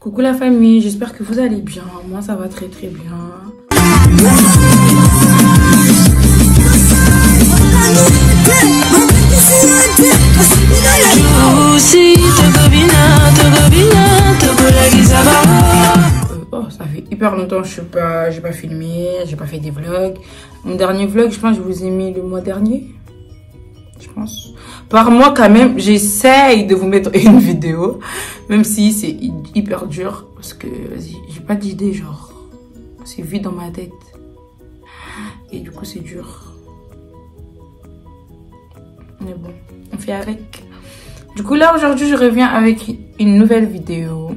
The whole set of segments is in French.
Coucou la famille, j'espère que vous allez bien. Moi ça va très très bien. Oh, ça fait hyper longtemps que j'ai pas filmé, j'ai pas fait des vlogs. Mon dernier vlog, je pense que je vous ai mis le mois dernier. Je pense. Par mois quand même, j'essaye de vous mettre une vidéo. Même si c'est hyper dur. Parce que, vas-y, j'ai pas d'idée, genre. C'est vide dans ma tête. Et du coup, c'est dur. Mais bon, on fait avec. Du coup, là, aujourd'hui, je reviens avec une nouvelle vidéo.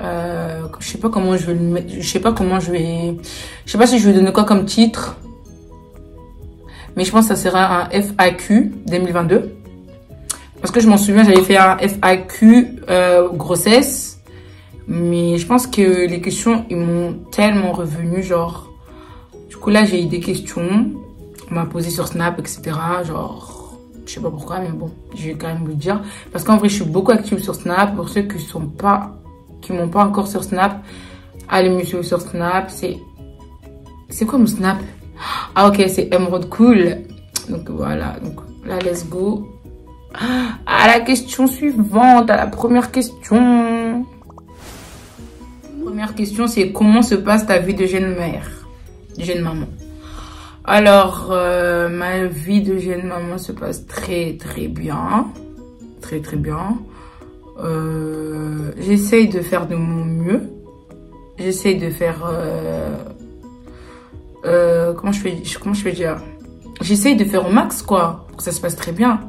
Je sais pas comment je vais le mettre. Je sais pas si je vais donner quoi comme titre. Mais je pense que ça sera un FAQ 2022. Parce que je m'en souviens, j'avais fait un FAQ grossesse. Mais je pense que les questions, ils m'ont tellement revenu, genre... Du coup, là, j'ai eu des questions. On m'a posé sur Snap, etc. Genre, je sais pas pourquoi, mais bon, je vais quand même vous le dire. Parce qu'en vrai, je suis beaucoup active sur Snap. Pour ceux qui m'ont pas encore sur Snap, allez me suivre sur Snap. C'est quoi mon Snap? Ah ok, c'est Emerald Cool. Donc voilà, donc là, let's go. À la question suivante, à la première question. Première question, c'est comment se passe ta vie de jeune mère, de jeune maman? Alors, ma vie de jeune maman se passe très très bien. Très très bien. J'essaye de faire de mon mieux. J'essaye de faire... comment je peux dire? J'essaye de faire au max, quoi. Pour que ça se passe très bien.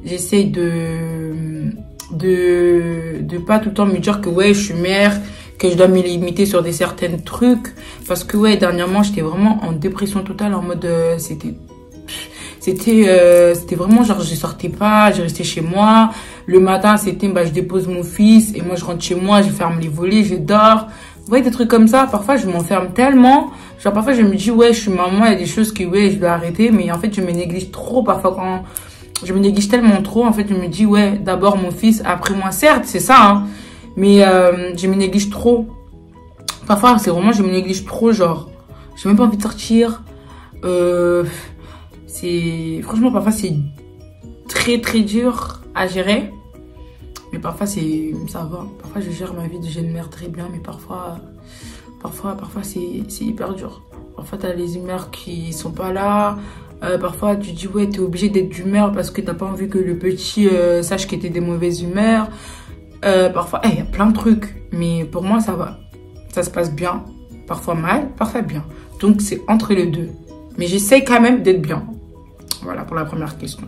J'essaye de pas tout le temps me dire que ouais, je suis mère, que je dois me limiter sur certains trucs. Parce que ouais, dernièrement, j'étais vraiment en dépression totale, en mode, c'était vraiment genre, je sortais pas, je restais chez moi. Le matin, c'était, bah, je dépose mon fils et moi, je rentre chez moi, je ferme les volets, je dors. Vous voyez, des trucs comme ça. Parfois, je m'enferme tellement. Genre, parfois, je me dis, ouais, je suis maman, il y a des choses que, ouais, je dois arrêter. Mais en fait, je me néglige trop. Parfois, quand je me néglige tellement trop, en fait, je me dis, ouais, d'abord mon fils, après moi. Certes, c'est ça, hein. Mais je me néglige trop. Parfois, c'est vraiment, je me néglige trop, genre, j'ai même pas envie de sortir. Franchement, parfois, c'est très, très dur à gérer. Mais parfois, ça va. Parfois, je gère ma vie de jeune mère très bien. Mais parfois c'est hyper dur. Parfois, t'as les humeurs qui sont pas là. Parfois, tu dis, ouais, t'es obligé d'être d'humeur parce que t'as pas envie que le petit sache que t'es des mauvaises humeurs. Parfois, il y a plein de trucs. Mais pour moi, ça va. Ça se passe bien. Parfois mal, parfois bien. Donc, c'est entre les deux. Mais j'essaie quand même d'être bien. Voilà pour la première question.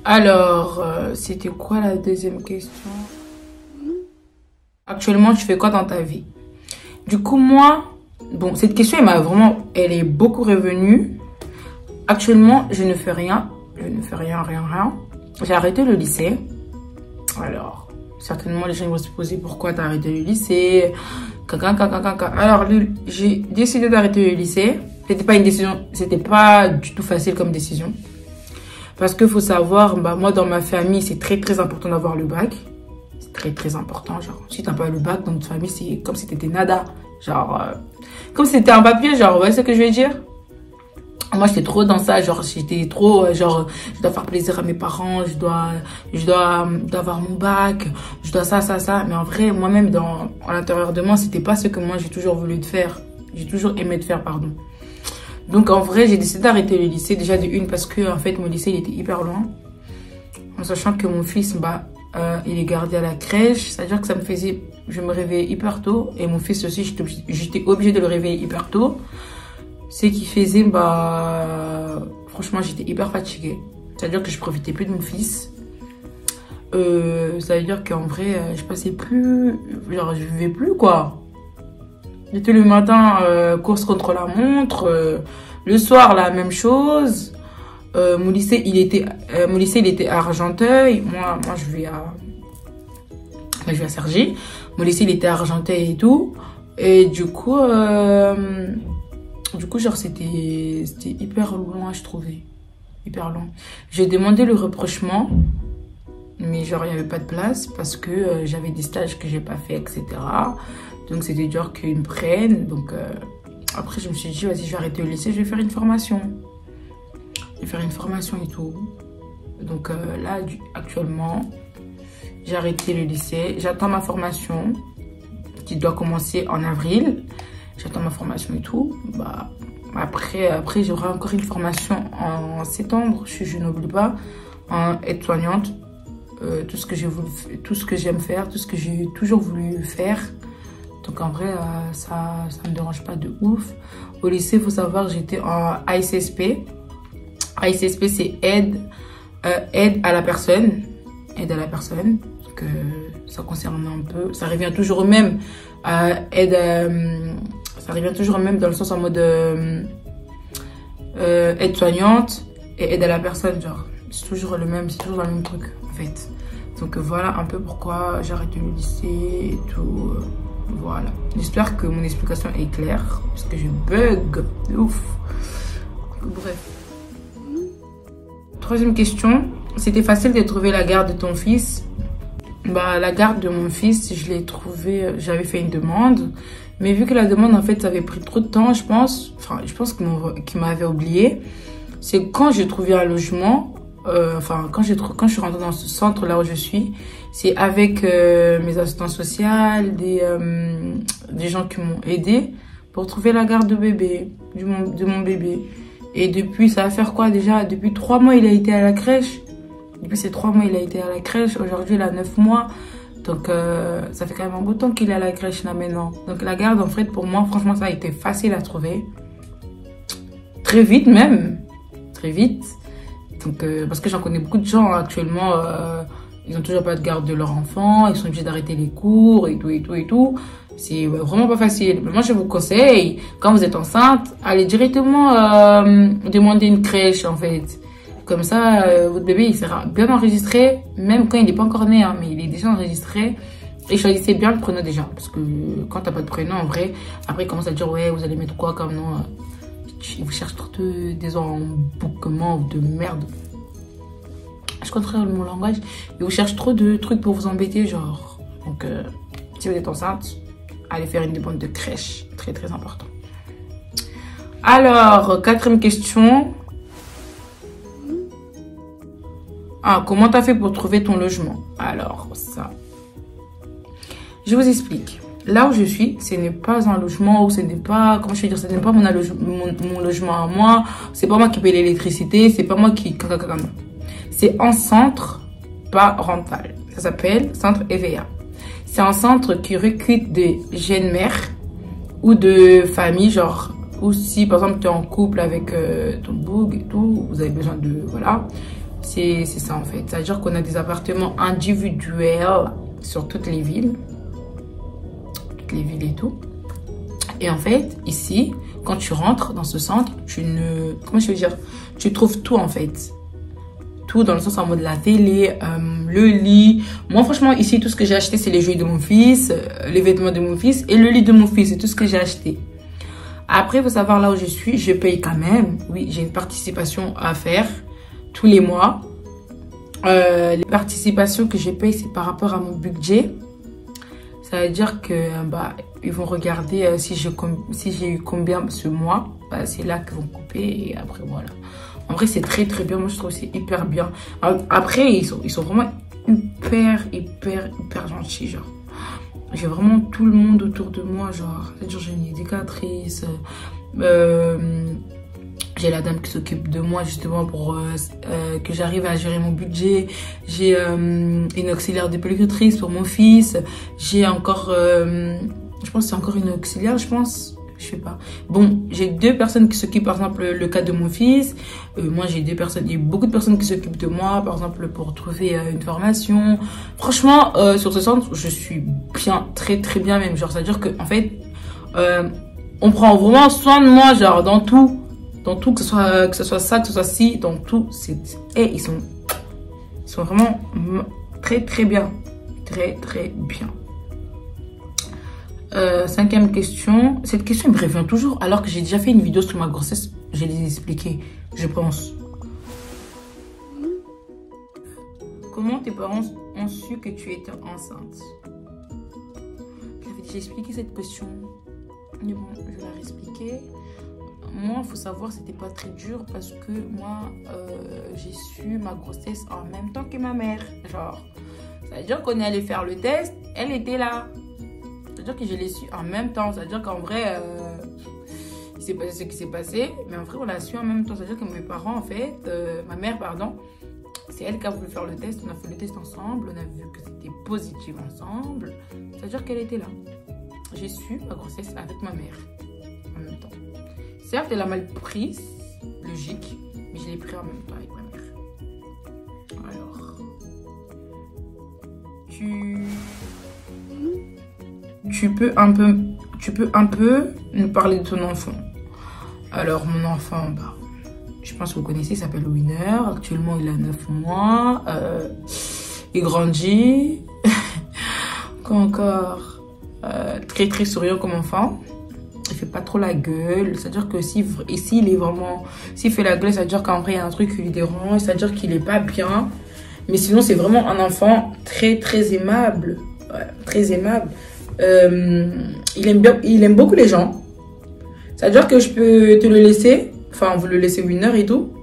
Alors, c'était quoi la deuxième question? Actuellement, tu fais quoi dans ta vie? Du coup, moi, bon, cette question, elle est beaucoup revenue. Actuellement, je ne fais rien. Je ne fais rien. J'ai arrêté le lycée. Alors, certainement, les gens vont se poser pourquoi tu as arrêté le lycée. Alors, j'ai décidé d'arrêter le lycée. C'était pas une décision, c'était pas du tout facile comme décision. Parce qu'il faut savoir, bah, moi, dans ma famille, c'est très, très important d'avoir le bac. C'est très, très important. Genre, si t'as pas le bac dans notre famille, c'est comme si t'étais nada. Genre, comme si c'était un papier, genre, vous voyez ce que je veux dire? Moi, j'étais trop dans ça. Genre, j'étais trop, genre, je dois faire plaisir à mes parents. Je dois avoir mon bac. Je dois ça. Mais en vrai, moi-même, à l'intérieur de moi, c'était pas ce que moi, j'ai toujours voulu faire. J'ai toujours aimé de faire, pardon. Donc, en vrai, j'ai décidé d'arrêter le lycée. Déjà, de une, parce que, en fait, mon lycée, il était hyper loin. En sachant que mon fils, bah, il est gardé à la crèche. C'est-à-dire que je me réveillais hyper tôt. Et mon fils aussi, j'étais obligée de le réveiller hyper tôt. Ce qui faisait, bah, franchement, j'étais hyper fatiguée. C'est-à-dire que je profitais plus de mon fils. Ça veut dire qu'en vrai, je passais plus, genre, je vivais plus, quoi. J'étais le matin, course contre la montre. Le soir, la même chose. Mon lycée, il était à Argenteuil. Moi, je vis à Cergy. Mon lycée, il était à Argenteuil et tout. Et du coup, genre, c'était hyper loin, je trouvais. Hyper loin. J'ai demandé le rapprochement. Mais genre, il n'y avait pas de place parce que j'avais des stages que j'ai pas fait, etc. Donc, c'était dur qu'ils me prennent. Donc, après, je me suis dit, vas-y, je vais arrêter le lycée, je vais faire une formation. Je vais faire une formation et tout. Donc, là, actuellement, j'ai arrêté le lycée. J'attends ma formation qui doit commencer en avril. J'attends ma formation et tout. Bah, après j'aurai encore une formation en septembre. Je n'oublie pas, en aide-soignante. Tout ce que j'aime faire, tout ce que j'ai toujours voulu faire. Donc en vrai, ça me dérange pas de ouf. Au lycée, il faut savoir que j'étais en ASSP. ASSP, c'est aide à la personne. Aide à la personne. Donc, ça concerne un peu. Ça revient toujours au même. Ça revient toujours au même dans le sens en mode aide-soignante et aide à la personne. Genre, c'est toujours le même, c'est toujours le même truc en fait. Donc voilà un peu pourquoi j'ai arrêté le lycée et tout. Voilà. J'espère que mon explication est claire parce que je bug de ouf. Bref. Troisième question. C'était facile de trouver la garde de ton fils? Bah, la garde de mon fils, je l'ai trouvé, j'avais fait une demande. Mais vu que la demande, en fait, ça avait pris trop de temps, je pense qu'il m'avait oublié. C'est quand j'ai trouvé un logement, quand je suis rentrée dans ce centre là où je suis, c'est avec mes assistants sociales, des gens qui m'ont aidé pour trouver la garde de bébé, de mon bébé. Et depuis, ça va faire quoi déjà? Depuis 3 mois, il a été à la crèche. Depuis ces 3 mois, il a été à la crèche. Aujourd'hui, il a 9 mois. Donc, ça fait quand même un beau temps qu'il est à la crèche là maintenant. Donc, la garde, en fait, pour moi, franchement, ça a été facile à trouver. Très vite même. Très vite. Donc, parce que j'en connais beaucoup de gens actuellement. Ils n'ont toujours pas de garde de leur enfant. Ils sont obligés d'arrêter les cours et tout, et tout, et tout. C'est vraiment pas facile. Mais moi, je vous conseille, quand vous êtes enceinte, allez directement demander une crèche, en fait. Comme ça, votre bébé, il sera bien enregistré, même quand il n'est pas encore né, hein, mais il est déjà enregistré. Et choisissez bien le prénom déjà. Parce que quand t'as pas de prénom, en vrai, après, il commence à dire, ouais, vous allez mettre quoi comme nom? Il vous cherche trop des embouquements de merde. Je contrôle mon langage. Il vous cherche trop de trucs pour vous embêter, genre. Donc, si vous êtes enceinte, allez faire une demande de crèche. Très, très important. Alors, 4e question. Ah, comment t'as fait pour trouver ton logement? Alors, ça. Je vous explique. Là où je suis, ce n'est pas un logement ou ce n'est pas, comment je vais dire, ce n'est pas mon logement à moi. C'est pas moi qui paye l'électricité. C'est pas moi qui... C'est un centre parental. Ça s'appelle Centre EVA. C'est un centre qui recrute des jeunes mères ou de familles, genre, ou si par exemple tu es en couple avec ton boug et tout, vous avez besoin de, voilà. C'est ça en fait. C'est-à-dire qu'on a des appartements individuels sur toutes les villes. Toutes les villes et tout. Et en fait, ici, quand tu rentres dans ce centre, comment je veux dire? Tu trouves tout en fait. Tout dans le sens en mode la télé, le lit. Moi franchement, ici, tout ce que j'ai acheté, c'est les jouets de mon fils, les vêtements de mon fils et le lit de mon fils. C'est tout ce que j'ai acheté. Après, il faut savoir là où je suis, je paye quand même. Oui, j'ai une participation à faire tous les mois. Les participations que je paye, c'est par rapport à mon budget. Ça veut dire que ils vont regarder si j'ai eu combien ce mois. Bah, c'est là qu'ils vont couper et après voilà. En vrai, c'est très très bien. Moi, je trouve que c'est hyper bien. Après, ils sont vraiment hyper gentils, genre. J'ai vraiment tout le monde autour de moi, genre. C'est-à-dire, j'ai une éducatrice. J'ai la dame qui s'occupe de moi justement pour que j'arrive à gérer mon budget. J'ai une auxiliaire de puéricultrice pour mon fils. J'ai encore, je pense que c'est encore une auxiliaire, je pense. Je sais pas. Bon, j'ai 2 personnes qui s'occupent, par exemple, le cas de mon fils. Moi, j'ai 2 personnes, il y a beaucoup de personnes qui s'occupent de moi, par exemple, pour trouver une formation. Franchement, sur ce centre, je suis bien, très très bien même. Genre, c'est-à-dire que en fait, on prend vraiment soin de moi, genre, dans tout. Dans tout, que ce soit ça, que ce soit ci, dans tout. Et ils sont vraiment très très bien. Très très bien. 5e question. Cette question me revient toujours alors que j'ai déjà fait une vidéo sur ma grossesse. J'ai expliqué, je pense. comment tes parents ont su que tu étais enceinte? J'avais déjà expliqué cette question. Mais bon, je vais la réexpliquer. Moi, il faut savoir, c'était pas très dur parce que moi, j'ai su ma grossesse en même temps que ma mère. Genre, ça veut dire qu'on est allé faire le test, elle était là. Ça veut dire que je l'ai su en même temps. Ça veut dire qu'en vrai, il s'est passé ce qui s'est passé. Mais en vrai, on l'a su en même temps. Ça veut dire que mes parents, en fait, ma mère, pardon, c'est elle qui a voulu faire le test. On a fait le test ensemble. On a vu que c'était positif ensemble. Ça veut dire qu'elle était là. J'ai su ma grossesse avec ma mère en même temps. Certes, elle a mal prise, logique, mais je l'ai pris en même temps avec ma mère. Alors, tu peux un peu nous parler de ton enfant. Alors, mon enfant, bah, je pense que vous connaissez, il s'appelle Winner. Actuellement, il a 9 mois. Il grandit. Quoi encore? Très très souriant comme enfant. Il fait pas trop la gueule. C'est-à-dire que s'il est vraiment... S'il fait la gueule, c'est-à-dire qu'en vrai, il y a un truc qui lui dérange. C'est-à-dire qu'il est pas bien. Mais sinon, c'est vraiment un enfant très très aimable. Ouais, très aimable. Il aime beaucoup les gens. C'est-à-dire que je peux te le laisser. Enfin, vous le laissez Winner et tout.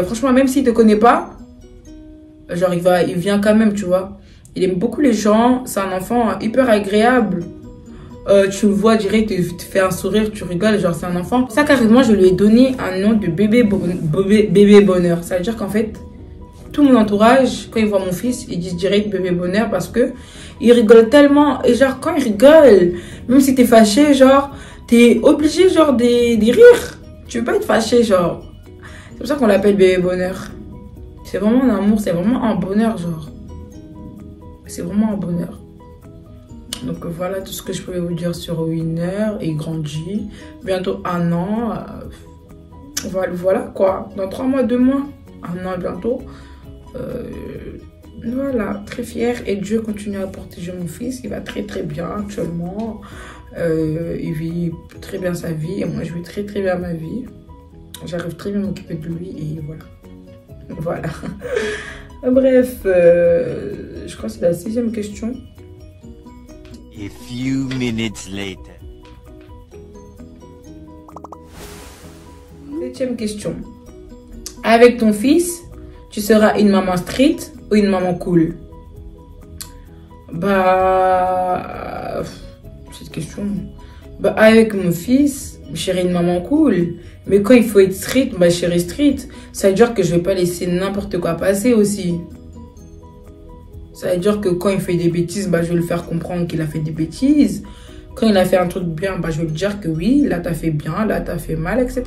Franchement, même s'il te connaît pas, genre il vient quand même, tu vois. Il aime beaucoup les gens. C'est un enfant hyper agréable. Tu le vois direct, il te fait un sourire, tu rigoles, genre c'est un enfant. Ça, carrément, je lui ai donné un nom de bébé bonheur. Ça veut dire qu'en fait, tout mon entourage, quand ils voient mon fils, ils disent direct bébé bonheur parce que il rigole tellement. Et genre, quand il rigole, même si t'es fâché, genre, t'es obligé, genre, de rire. Tu veux pas être fâché, genre. C'est pour ça qu'on l'appelle bébé bonheur. C'est vraiment un amour, c'est vraiment un bonheur, genre. C'est vraiment un bonheur. Donc voilà tout ce que je pouvais vous dire sur Winner. Il grandit. Bientôt 1 an. Voilà quoi. Dans 3 mois, 2 mois. 1 an bientôt. Voilà. Très fière. Et Dieu continue à protéger mon fils. Il va très très bien actuellement. Il vit très bien sa vie. Et moi je vis très très bien ma vie. J'arrive très bien à m'occuper de lui. Et voilà. Voilà. Bref. Je crois que c'est la 6e question. A few minutes later. 7e question. Avec ton fils, tu seras une maman stricte ou une maman cool? Bah... Cette question... Bah, avec mon fils, je serai une maman cool. Mais quand il faut être strict, bah, je serai strict. Ça veut dire que je vais pas laisser n'importe quoi passer aussi. Ça veut dire que quand il fait des bêtises, bah, je vais le faire comprendre qu'il a fait des bêtises. Quand il a fait un truc bien, bah, je vais lui dire que oui, là, t'as fait bien, là, t'as fait mal, etc.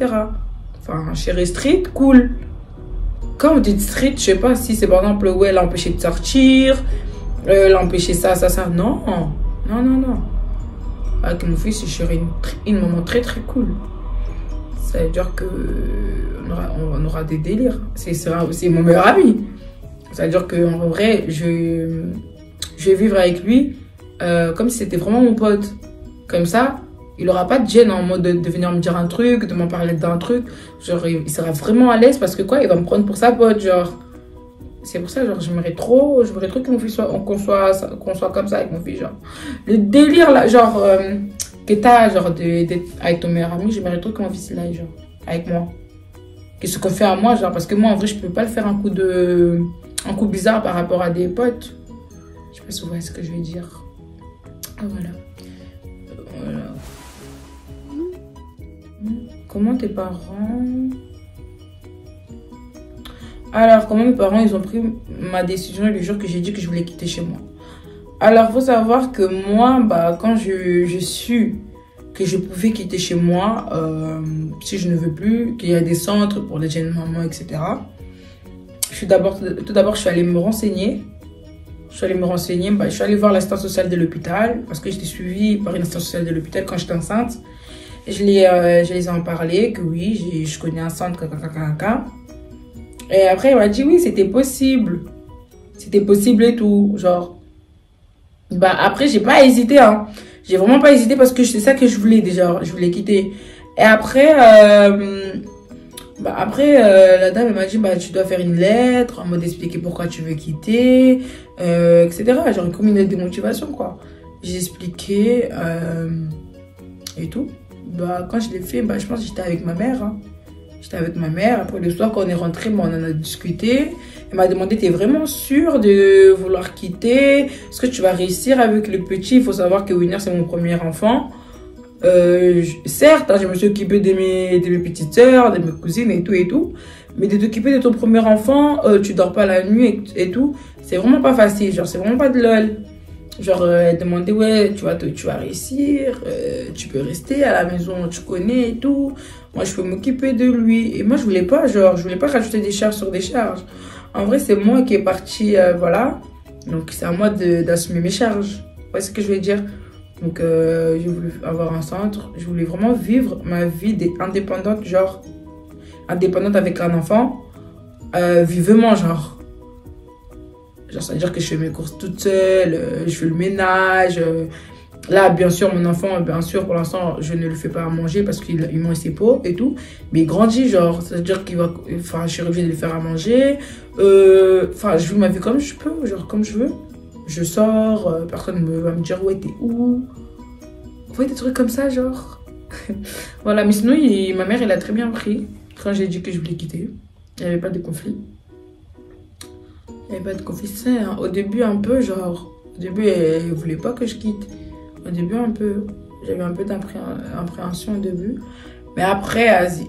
Enfin, chérie street, cool. Quand vous dites street, je sais pas si c'est par exemple, ouais, l'empêcher de sortir, l'empêcher ça. Non, non, non, non. Avec mon fils, je serai une maman très, très cool. Ça veut dire que on aura des délires. C'est mon meilleur ami. Ça veut dire qu'en vrai, je vais vivre avec lui comme si c'était vraiment mon pote. Comme ça, il n'aura pas de gêne en mode de venir me dire un truc, de m'en parler d'un truc. Genre, il sera vraiment à l'aise parce que quoi, il va me prendre pour sa pote, genre. C'est pour ça, genre, j'aimerais trop que mon fils qu'on soit comme ça avec mon fils, genre. Le délire, là, genre, que t'as, genre, d'être avec ton meilleur ami, j'aimerais trop que mon fils, là, genre, avec moi. Qu'est-ce qu'on fait à moi, genre, parce que moi, en vrai, je peux pas le faire un coup bizarre par rapport à des potes. Je sais pas si vous voyez ce que je veux dire. Voilà. Voilà. Comment tes parents... Alors, comment mes parents, ils ont pris ma décision le jour que j'ai dit que je voulais quitter chez moi. Alors, il faut savoir que moi, bah, quand je su que je pouvais quitter chez moi, si je ne veux plus, qu'il y a des centres pour les jeunes mamans, etc. Tout d'abord, je suis allée me renseigner. Bah, je suis allée voir l'assistante sociale de l'hôpital parce que j'étais suivie par une assistante sociale de l'hôpital quand j'étais enceinte. Je les ai en parlé, que oui, je connais un centre, Et après, elle m'a dit oui, c'était possible. C'était possible et tout, genre. Bah, après, j'ai pas hésité, hein. J'ai vraiment pas hésité parce que c'est ça que je voulais déjà. Je voulais quitter. Et après, Bah après, la dame, elle m'a dit, bah, tu dois faire une lettre, en mode expliquer pourquoi tu veux quitter, etc. Genre, comme une lettre de motivation, quoi. J'ai expliqué, et tout. Bah, quand je l'ai fait, bah, je pense que j'étais avec ma mère, hein. J'étais avec ma mère. Après, le soir, quand on est rentré, bah, on en a discuté. Elle m'a demandé, t'es vraiment sûre de vouloir quitter? Est-ce que tu vas réussir avec le petit? Il faut savoir que Winner, c'est mon premier enfant. Certes, hein, je me suis occupée de mes petites sœurs, de mes cousines et tout. Mais de t'occuper de ton premier enfant, tu dors pas la nuit et tout. C'est vraiment pas facile. Genre, c'est vraiment pas de lol. Genre, elle demandait, ouais, tu vas réussir. Tu peux rester à la maison, tu connais et tout. Moi, je peux m'occuper de lui. Et moi, je voulais pas rajouter des charges sur des charges. En vrai, c'est moi qui est partie, voilà. Donc, c'est à moi d'assumer mes charges. Vous voyez ce que je veux dire? Donc, j'ai voulu avoir un centre. Je voulais vraiment vivre ma vie indépendante, genre, indépendante avec un enfant, vivement, genre. Genre, ça veut dire que je fais mes courses toute seule, je fais le ménage. Là, bien sûr, mon enfant, bien sûr, pour l'instant, je ne le fais pas à manger parce qu'il mange ses pots et tout. Mais il grandit, genre, ça veut dire qu'il va. Enfin, je suis obligée de le faire à manger. Enfin, je vis ma vie comme je peux, genre, comme je veux. Je sors, personne ne va me dire, ouais, t'es où? Vous voyez des trucs comme ça, genre. Voilà, mais sinon, ma mère, elle a très bien pris quand j'ai dit que je voulais quitter. Il n'y avait pas de conflit. Il n'y avait pas de conflit, hein. Au début, un peu, genre. Au début, elle ne voulait pas que je quitte. Au début, un peu. J'avais un peu d'appréhension au début. Mais après, vas-y.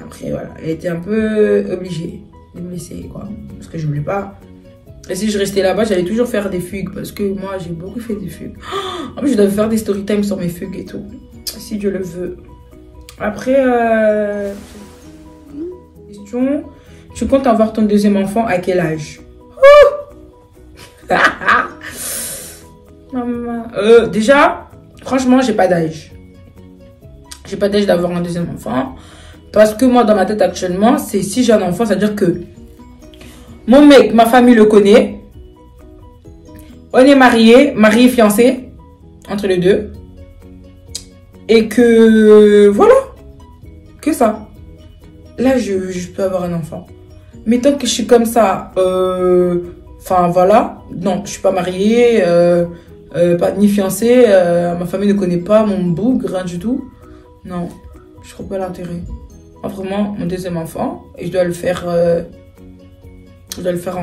Après, voilà. Elle était un peu obligée de me laisser, quoi. Parce que je ne voulais pas. Et si je restais là-bas, j'allais toujours faire des fugues. Parce que moi, j'ai beaucoup fait des fugues. En plus, je dois faire des story time sur mes fugues et tout. Si Dieu le veut. Après, question. Tu comptes avoir ton deuxième enfant à quel âge? Déjà, franchement, j'ai pas d'âge. J'ai pas d'âge d'avoir un deuxième enfant. Parce que moi, dans ma tête actuellement, c'est si j'ai un enfant, c'est-à-dire que mon mec, ma famille le connaît. On est mariés, fiancés, entre les deux. Et que, voilà, que ça. Là, je peux avoir un enfant. Mais tant que je suis comme ça, enfin, voilà. Non, je suis pas mariée, pas ni fiancée. Ma famille ne connaît pas mon boug, rien du tout. Non, je trouve pas l'intérêt. Vraiment, mon deuxième enfant. Et je dois le faire... je dois le faire,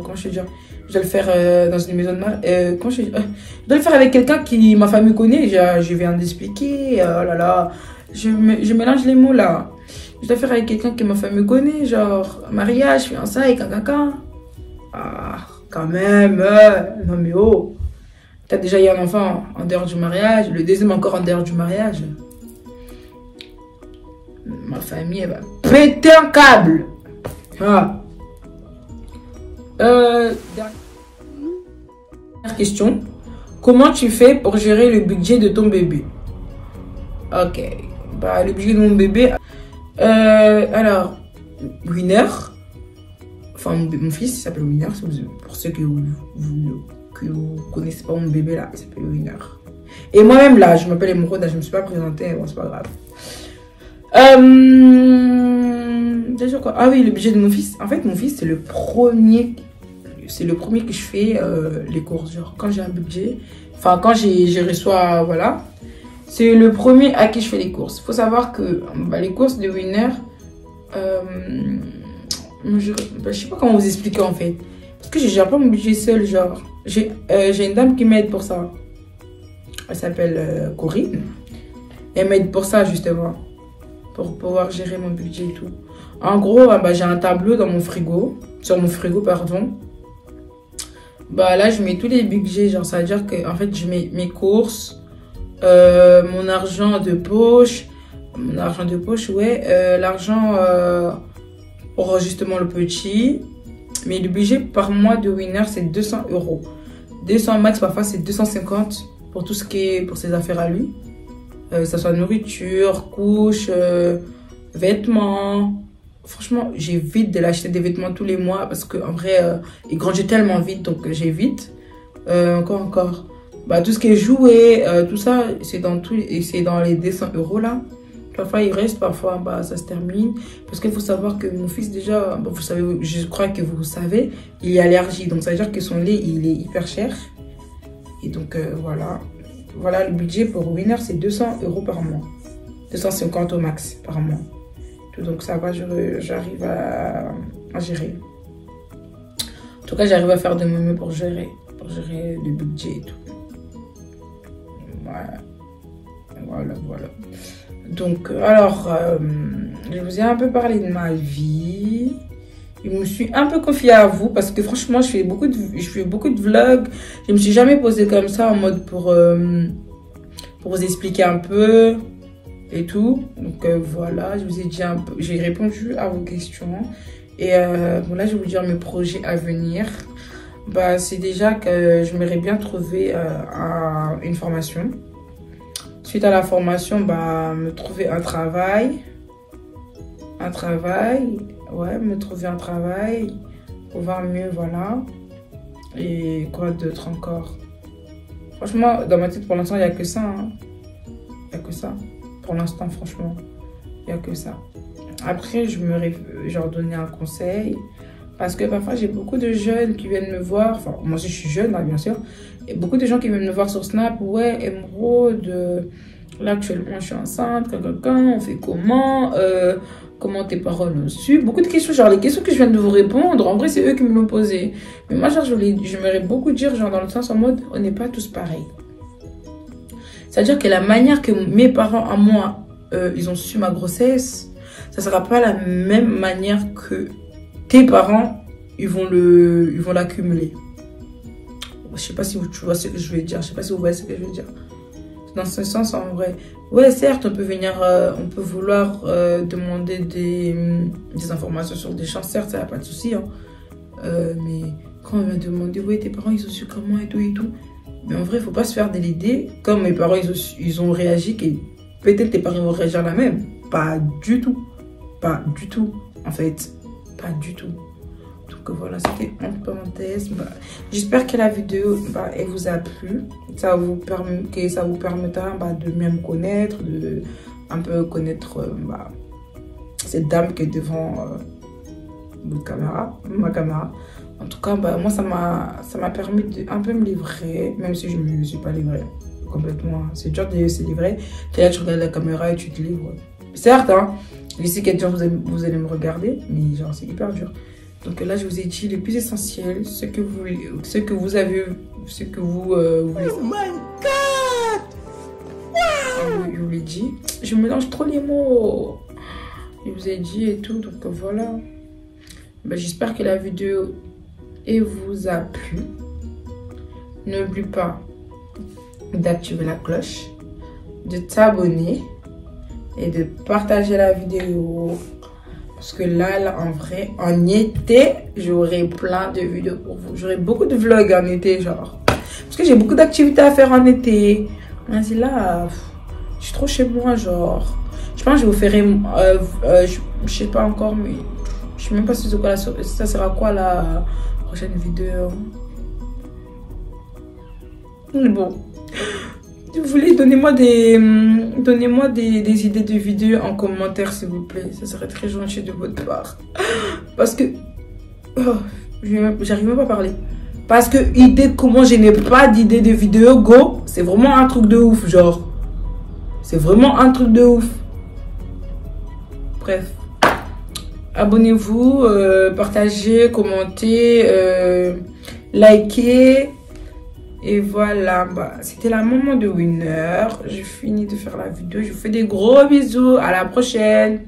comment je vais dire, je dois le faire dans une maison de mariage. Je dois le faire avec quelqu'un qui ma famille connaît. Je viens d'expliquer. Oh là là, je mélange les mots là. Je dois faire avec quelqu'un que ma famille connaît, genre mariage, fiançailles, caca. Ah, quand même. Non mais oh, t'as déjà eu un enfant en dehors du mariage, le deuxième encore en dehors du mariage. Ma famille, elle va péter un câble. Ah. Dernière question. Comment tu fais pour gérer le budget de ton bébé? Ok. Bah, le budget de mon bébé... alors, Winner. Enfin, mon fils, il s'appelle Winner. Pour ceux que vous connaissez pas mon bébé, là, il s'appelle Winner. Et moi-même, là, je m'appelle Emeraude. Je ne me suis pas présentée. Bon, c'est pas grave. Déjà quoi? Ah oui, le budget de mon fils. En fait, mon fils, c'est le premier que je fais les courses. Genre, quand j'ai un budget, enfin, quand j'ai reçois, voilà, c'est le premier à qui je fais les courses. Il faut savoir que bah, les courses de Winner, je sais pas comment vous expliquer en fait. Parce que je gère pas mon budget seul, genre. J'ai une dame qui m'aide pour ça. Elle s'appelle Corinne. Elle m'aide pour ça, justement. Pour pouvoir gérer mon budget et tout. En gros, bah, j'ai un tableau dans mon frigo. Sur mon frigo, pardon. Bah là, je mets tous les budgets. Genre, ça veut dire que en fait, je mets mes courses. Mon argent de poche. Mon argent de poche, ouais. L'argent pour justement le petit. Mais le budget par mois de Winner, c'est 200 €. 200 max, parfois c'est 250 pour tout ce qui est pour ses affaires à lui. Que ce soit nourriture, couches, vêtements. Franchement, j'évite de l'acheter des vêtements tous les mois parce qu'en vrai, il grandit tellement vite, donc j'évite. Encore. Bah, tout ce qui est jouet, tout ça, c'est dans les 200 € là. parfois il reste, parfois bah, ça se termine. Parce qu'il faut savoir que mon fils déjà, bah, vous savez, je crois que vous savez, il est allergique. Donc ça veut dire que son lait, il est hyper cher. Et donc voilà. Voilà, le budget pour Winner, c'est 200 € par mois. 250 au max par mois. Donc ça va, j'arrive à gérer. En tout cas, j'arrive à faire de mon mieux pour gérer le budget et tout. Voilà. Donc, alors, je vous ai un peu parlé de ma vie. Je me suis un peu confiée à vous parce que franchement, je fais beaucoup de vlogs. Je me suis jamais posée comme ça en mode pour vous expliquer un peu et tout. Donc voilà, je vous ai dit un peu, j'ai répondu à vos questions. Et bon, là, je vais vous dire mes projets à venir. Bah, c'est déjà que j'aimerais bien trouver une formation. Suite à la formation, bah, me trouver un travail. Ouais, me trouver un travail. Pour voir mieux, voilà. Et quoi d'autre encore? Franchement, dans ma tête, pour l'instant, il n'y a que ça. Hein. Il n'y a que ça. Pour l'instant, franchement, il n'y a que ça. Après, je leur donner un conseil. Parce que parfois, j'ai beaucoup de jeunes qui viennent me voir. Enfin, moi aussi, je suis jeune, hein, bien sûr. Et beaucoup de gens qui viennent me voir sur Snap. Ouais, Emeraude, là, actuellement, je suis enceinte. On fait comment? Comment tes parents l'ont su? Beaucoup de questions. Genre, les questions que je viens de vous répondre, en vrai, c'est eux qui me l'ont posé. Mais moi, genre, j'aimerais beaucoup dire, genre, dans le sens en mode, on n'est pas tous pareils. C'est-à-dire que la manière que mes parents, à moi, ils ont su ma grossesse, ça ne sera pas la même manière que tes parents, ils vont l'accumuler. Je sais pas si tu vois ce que je veux dire. Je sais pas si vous voyez ce que je veux dire. Dans ce sens, en vrai. Ouais, certes, on peut vouloir demander des informations sur des champs. Certes, ça n'a pas de souci. Hein. Mais quand on vient demander, ouais, tes parents, ils ont su comment et tout et tout. Mais en vrai, il ne faut pas se faire de l'idée. Comme mes parents, ils ont réagi, que peut-être tes parents vont réagir la même. Pas du tout. Pas du tout, en fait. Pas du tout. Donc voilà, c'était une parenthèse. Bah, j'espère que la vidéo, bah, elle vous a plu. Que ça vous permettra bah, de mieux me connaître, de un peu connaître bah, cette dame qui est devant ma caméra. En tout cas, bah, moi, ça m'a permis de un peu me livrer, même si je ne me suis pas livrée complètement. C'est dur de se livrer. Tu regardes la caméra et tu te livres. Certes, hein, je sais qu'il y a des gens, vous allez me regarder, mais genre, c'est hyper dur. Donc là, je vous ai dit le plus essentiel, ce que vous voulez. Oh my God! Wow! Je vous l'ai dit. Je mélange trop les mots. Je vous ai dit et tout, donc voilà. Ben, j'espère que la vidéo vous a plu. N'oublie pas d'activer la cloche, de t'abonner et de partager la vidéo. Parce que là, en vrai, en été, j'aurai plein de vidéos pour vous. J'aurai beaucoup de vlogs en été, genre. Parce que j'ai beaucoup d'activités à faire en été. Ainsi là, je suis trop chez moi, genre. Je pense que je vous ferai... je sais pas encore, mais... Je sais même pas si ça sera quoi la prochaine vidéo. Mais bon. Si vous voulez, donnez-moi des idées de vidéos en commentaire, s'il vous plaît. Ça serait très gentil de votre part. Parce que... Oh, j'arrive même pas à parler. Parce que comment je n'ai pas d'idée de vidéo, go, c'est vraiment un truc de ouf, genre. C'est vraiment un truc de ouf. Bref. Abonnez-vous, partagez, commentez, likez. Et voilà, bah, c'était la maman de Winner. J'ai fini de faire la vidéo. Je vous fais des gros bisous. À la prochaine.